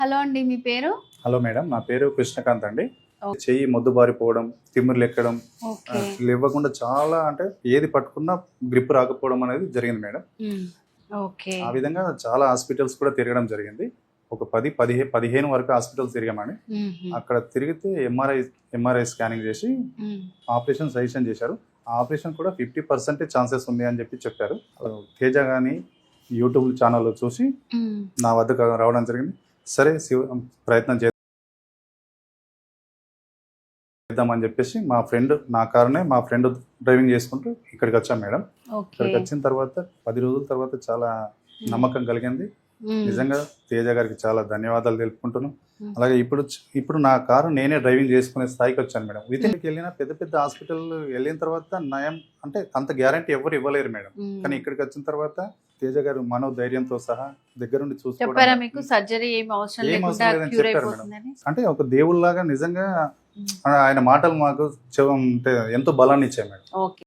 Hello అండి. మీ పేరు? Hello madam, నా పేరు కృష్ణకాంత్ అండి. ఓకే. చెయ్యి మొద్దుబారిపోవడం, తిమ్మిర్లు ఎక్కడం, ఓకే. లేవకుండా చాలా అంటే ఏది పట్టుకున్నా గ్రిప్ రాకపోవడం అనేది జరిగింది మేడం. ఓకే. ఆ విధంగా చాలా హాస్పిటల్స్ కూడా తిరగడం జరిగింది. ఒక 15 వరకు హాస్పిటల్స్ తిరిగామని. అక్కడ తిరిగితే ఎంఆర్ఐ స్కానింగ్ చేసి ఆపరేషన్ సజెషన్ చేశారు. ఆ ఆపరేషన్ కూడా 50% ఛాన్సెస్ ఉంది అని చెప్పారు. తేజ కానీ యూట్యూబ్ ఛానల్లో చూసి నా వద్దకు రావడం జరిగింది. సరే ప్రయత్నం చేద్దామని చెప్పేసి నా కారునే మా ఫ్రెండ్ డ్రైవింగ్ చేసుకుంటూ ఇక్కడికి వచ్చాం మేడం. ఇక్కడికి వచ్చిన తర్వాత 10 రోజుల తర్వాత చాలా నమ్మకం కలిగింది. నిజంగా తేజ గారికి చాలా ధన్యవాదాలు తెలుపుకుంటున్నాను. అలాగే ఇప్పుడు నా కారు నేనే డ్రైవింగ్ చేసుకునే స్థాయికి వచ్చాను మేడం. వితిన్కి వెళ్ళిన పెద్ద హాస్పిటల్ వెళ్ళిన తర్వాత నయం అంటే అంత గ్యారంటీ ఎవరు ఇవ్వలేరు మేడం. కానీ ఇక్కడికి వచ్చిన తర్వాత తేజ గారు మనోధైర్యంతో సహా దగ్గరుండి చెప్పారా మీకు సర్జరీ ఏం అవసరం లేకుండా క్యూర్ అయిపోతుందని? అంటే ఒక దేవుళ్ళలాగా నిజంగా ఆయన మాటలు మాకు ఎంతో బలాన్ని ఇచ్చాయి మేడం. ఓకే.